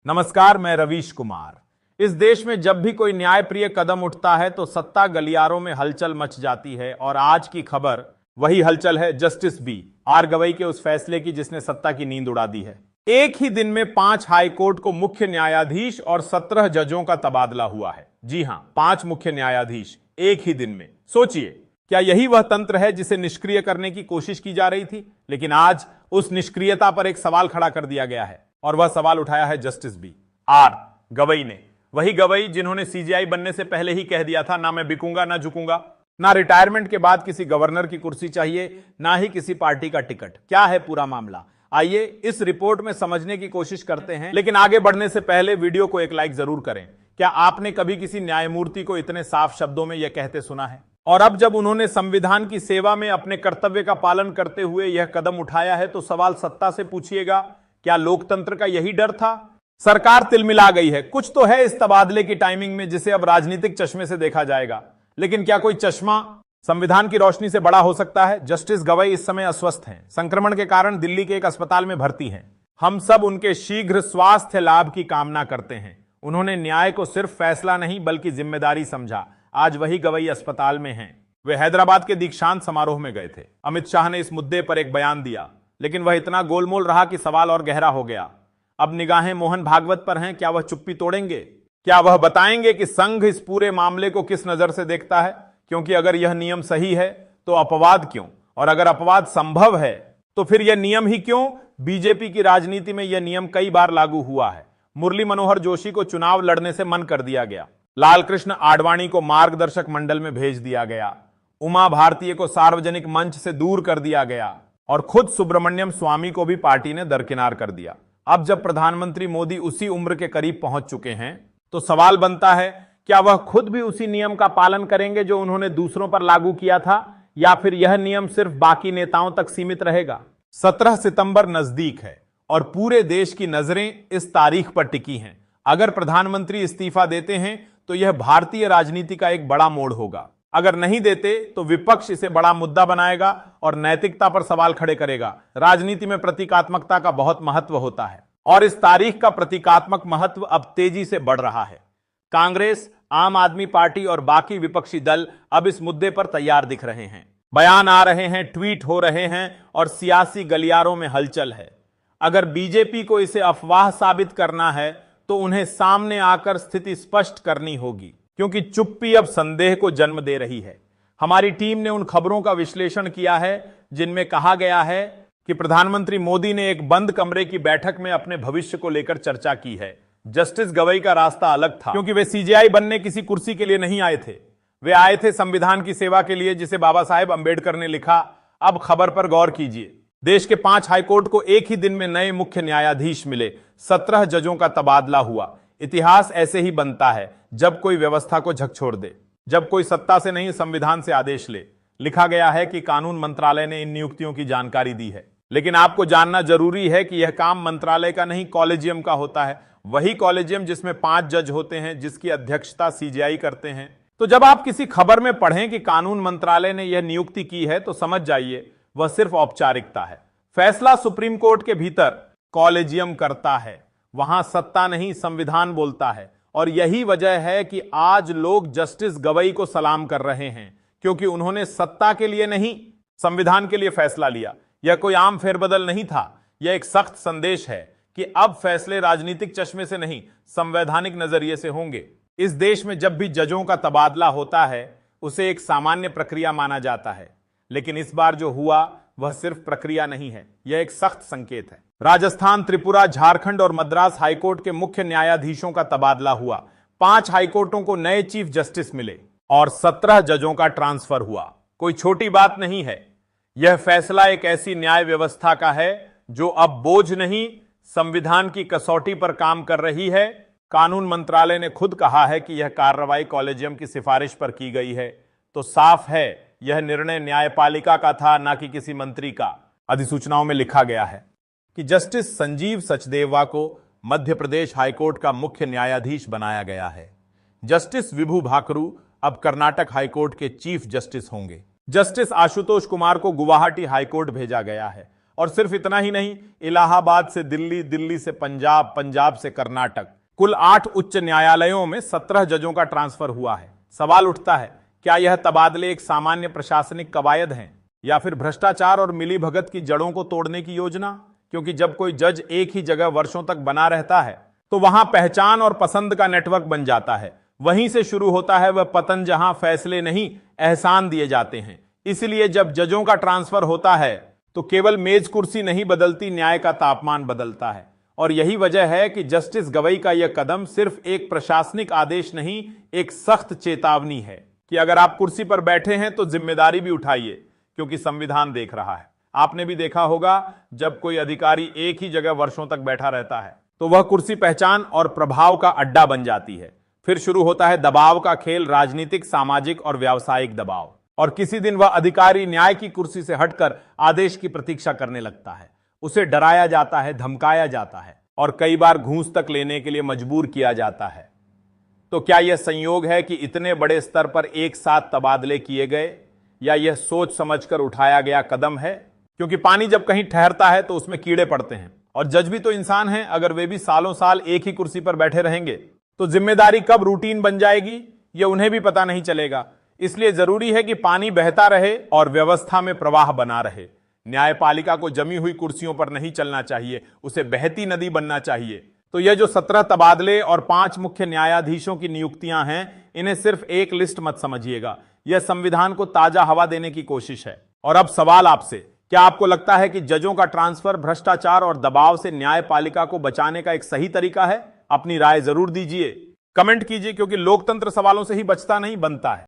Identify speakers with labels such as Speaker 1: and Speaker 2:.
Speaker 1: नमस्कार, मैं रवीश कुमार। इस देश में जब भी कोई न्यायप्रिय कदम उठता है तो सत्ता गलियारों में हलचल मच जाती है और आज की खबर वही हलचल है जस्टिस बी आर गवई के उस फैसले की जिसने सत्ता की नींद उड़ा दी है। एक ही दिन में 5 हाईकोर्ट को मुख्य न्यायाधीश और 17 जजों का तबादला हुआ है। जी हां, 5 मुख्य न्यायाधीश एक ही दिन में। सोचिए, क्या यही वह तंत्र है जिसे निष्क्रिय करने की कोशिश की जा रही थी? लेकिन आज उस निष्क्रियता पर एक सवाल खड़ा कर दिया गया है और वह सवाल उठाया है जस्टिस बी आर गवई ने। वही गवई जिन्होंने सीजेआई बनने से पहले ही कह दिया था, ना मैं बिकूंगा ना झुकूंगा, ना रिटायरमेंट के बाद किसी गवर्नर की कुर्सी चाहिए, ना ही किसी पार्टी का टिकट। क्या है पूरा मामला, आइए इस रिपोर्ट में समझने की कोशिश करते हैं। लेकिन आगे बढ़ने से पहले वीडियो को एक लाइक जरूर करें। क्या आपने कभी किसी न्यायमूर्ति को इतने साफ शब्दों में यह कहते सुना है? और अब जब उन्होंने संविधान की सेवा में अपने कर्तव्य का पालन करते हुए यह कदम उठाया है तो सवाल सत्ता से पूछिएगा, क्या लोकतंत्र का यही डर था? सरकार तिलमिला गई है। कुछ तो है इस तबादले की टाइमिंग में जिसे अब राजनीतिक चश्मे से देखा जाएगा, लेकिन क्या कोई चश्मा संविधान की रोशनी से बड़ा हो सकता है? जस्टिस गवई इस समय अस्वस्थ हैं, संक्रमण के कारण दिल्ली के एक अस्पताल में भर्ती हैं। हम सब उनके शीघ्र स्वास्थ्य लाभ की कामना करते हैं। उन्होंने न्याय को सिर्फ फैसला नहीं बल्कि जिम्मेदारी समझा। आज वही गवई अस्पताल में हैं। वे हैदराबाद के दीक्षांत समारोह में गए थे। अमित शाह ने इस मुद्दे पर एक बयान दिया, लेकिन वह इतना गोलमोल रहा कि सवाल और गहरा हो गया। अब निगाहें मोहन भागवत पर हैं। क्या वह चुप्पी तोड़ेंगे? क्या वह बताएंगे कि संघ इस पूरे मामले को किस नजर से देखता है? क्योंकि अगर यह नियम सही है तो अपवाद क्यों, और अगर अपवाद संभव है तो फिर यह नियम ही क्यों? बीजेपी की राजनीति में यह नियम कई बार लागू हुआ है। मुरली मनोहर जोशी को चुनाव लड़ने से मन कर दिया गया, लालकृष्ण आडवाणी को मार्गदर्शक मंडल में भेज दिया गया, उमा भारतीय को सार्वजनिक मंच से दूर कर दिया गया और खुद सुब्रमण्यम स्वामी को भी पार्टी ने दरकिनार कर दिया। अब जब प्रधानमंत्री मोदी उसी उम्र के करीब पहुंच चुके हैं तो सवाल बनता है, क्या वह खुद भी उसी नियम का पालन करेंगे जो उन्होंने दूसरों पर लागू किया था, या फिर यह नियम सिर्फ बाकी नेताओं तक सीमित रहेगा? 17 सितंबर नजदीक है और पूरे देश की नजरें इस तारीख पर टिकी हैं। अगर प्रधानमंत्री इस्तीफा देते हैं तो यह भारतीय राजनीति का एक बड़ा मोड़ होगा। अगर नहीं देते तो विपक्ष इसे बड़ा मुद्दा बनाएगा और नैतिकता पर सवाल खड़े करेगा। राजनीति में प्रतीकात्मकता का बहुत महत्व होता है और इस तारीख का प्रतीकात्मक महत्व अब तेजी से बढ़ रहा है। कांग्रेस, आम आदमी पार्टी और बाकी विपक्षी दल अब इस मुद्दे पर तैयार दिख रहे हैं। बयान आ रहे हैं, ट्वीट हो रहे हैं और सियासी गलियारों में हलचल है। अगर बीजेपी को इसे अफवाह साबित करना है तो उन्हें सामने आकर स्थिति स्पष्ट करनी होगी, क्योंकि चुप्पी अब संदेह को जन्म दे रही है। हमारी टीम ने उन खबरों का विश्लेषण किया है जिनमें कहा गया है कि प्रधानमंत्री मोदी ने एक बंद कमरे की बैठक में अपने भविष्य को लेकर चर्चा की है। जस्टिस गवई का रास्ता अलग था, क्योंकि वे सीजेआई बनने किसी कुर्सी के लिए नहीं आए थे। वे आए थे संविधान की सेवा के लिए, जिसे बाबा साहेब अंबेडकर ने लिखा। अब खबर पर गौर कीजिए। देश के 5 हाईकोर्ट को एक ही दिन में नए मुख्य न्यायाधीश मिले, 17 जजों का तबादला हुआ। इतिहास ऐसे ही बनता है, जब कोई व्यवस्था को झकझोर दे, जब कोई सत्ता से नहीं संविधान से आदेश ले। लिखा गया है कि कानून मंत्रालय ने इन नियुक्तियों की जानकारी दी है, लेकिन आपको जानना जरूरी है कि यह काम मंत्रालय का नहीं, कॉलेजियम का होता है। वही कॉलेजियम जिसमें 5 जज होते हैं, जिसकी अध्यक्षता सीजेआई करते हैं। तो जब आप किसी खबर में पढ़ें कि कानून मंत्रालय ने यह नियुक्ति की है तो समझ जाइए वह सिर्फ औपचारिकता है। फैसला सुप्रीम कोर्ट के भीतर कॉलेजियम करता है, वहां सत्ता नहीं संविधान बोलता है। और यही वजह है कि आज लोग जस्टिस गवई को सलाम कर रहे हैं, क्योंकि उन्होंने सत्ता के लिए नहीं संविधान के लिए फैसला लिया। यह कोई आम फेरबदल नहीं था, यह एक सख्त संदेश है कि अब फैसले राजनीतिक चश्मे से नहीं संवैधानिक नजरिए से होंगे। इस देश में जब भी जजों का तबादला होता है उसे एक सामान्य प्रक्रिया माना जाता है, लेकिन इस बार जो हुआ वह सिर्फ प्रक्रिया नहीं है, यह एक सख्त संकेत है। राजस्थान, त्रिपुरा, झारखंड और मद्रास हाईकोर्ट के मुख्य न्यायाधीशों का तबादला हुआ। 5 हाईकोर्टों को नए चीफ जस्टिस मिले और 17 जजों का ट्रांसफर हुआ। कोई छोटी बात नहीं है। यह फैसला एक ऐसी न्याय व्यवस्था का है जो अब बोझ नहीं, संविधान की कसौटी पर काम कर रही है। कानून मंत्रालय ने खुद कहा है कि यह कार्रवाई कॉलेजियम की सिफारिश पर की गई है, तो साफ है यह निर्णय न्यायपालिका का था, ना कि किसी मंत्री का। अधिसूचनाओं में लिखा गया है कि जस्टिस संजीव सचदेवा को मध्य प्रदेश हाईकोर्ट का मुख्य न्यायाधीश बनाया गया है। जस्टिस विभू भाकरू अब कर्नाटक हाईकोर्ट के चीफ जस्टिस होंगे। जस्टिस आशुतोष कुमार को गुवाहाटी हाईकोर्ट भेजा गया है और सिर्फ इतना ही नहीं, इलाहाबाद से दिल्ली, दिल्ली से पंजाब, पंजाब से कर्नाटक, कुल 8 उच्च न्यायालयों में 17 जजों का ट्रांसफर हुआ है। सवाल उठता है, क्या यह तबादले एक सामान्य प्रशासनिक कवायद हैं या फिर भ्रष्टाचार और मिलीभगत की जड़ों को तोड़ने की योजना? क्योंकि जब कोई जज एक ही जगह वर्षों तक बना रहता है तो वहां पहचान और पसंद का नेटवर्क बन जाता है। वहीं से शुरू होता है वह पतन जहां फैसले नहीं, एहसान दिए जाते हैं। इसलिए जब जजों का ट्रांसफर होता है तो केवल मेज कुर्सी नहीं बदलती, न्याय का तापमान बदलता है। और यही वजह है कि जस्टिस गवई का यह कदम सिर्फ एक प्रशासनिक आदेश नहीं, एक सख्त चेतावनी है कि अगर आप कुर्सी पर बैठे हैं तो जिम्मेदारी भी उठाइए, क्योंकि संविधान देख रहा है। आपने भी देखा होगा, जब कोई अधिकारी एक ही जगह वर्षों तक बैठा रहता है तो वह कुर्सी पहचान और प्रभाव का अड्डा बन जाती है। फिर शुरू होता है दबाव का खेल, राजनीतिक, सामाजिक और व्यावसायिक दबाव। और किसी दिन वह अधिकारी न्याय की कुर्सी से हटकर आदेश की प्रतीक्षा करने लगता है। उसे डराया जाता है, धमकाया जाता है और कई बार घूस तक लेने के लिए मजबूर किया जाता है। तो क्या यह संयोग है कि इतने बड़े स्तर पर एक साथ तबादले किए गए, या यह सोच समझकर उठाया गया कदम है? क्योंकि पानी जब कहीं ठहरता है तो उसमें कीड़े पड़ते हैं, और जज भी तो इंसान हैं। अगर वे भी सालों साल एक ही कुर्सी पर बैठे रहेंगे तो जिम्मेदारी कब रूटीन बन जाएगी यह उन्हें भी पता नहीं चलेगा। इसलिए जरूरी है कि पानी बहता रहे और व्यवस्था में प्रवाह बना रहे। न्यायपालिका को जमी हुई कुर्सियों पर नहीं चलना चाहिए, उसे बहती नदी बनना चाहिए। तो यह जो 17 तबादले और 5 मुख्य न्यायाधीशों की नियुक्तियां हैं, इन्हें सिर्फ एक लिस्ट मत समझिएगा। यह संविधान को ताजा हवा देने की कोशिश है। और अब सवाल आपसे, क्या आपको लगता है कि जजों का ट्रांसफर भ्रष्टाचार और दबाव से न्यायपालिका को बचाने का एक सही तरीका है? अपनी राय जरूर दीजिए, कमेंट कीजिए, क्योंकि लोकतंत्र सवालों से ही बचता नहीं, बनता है।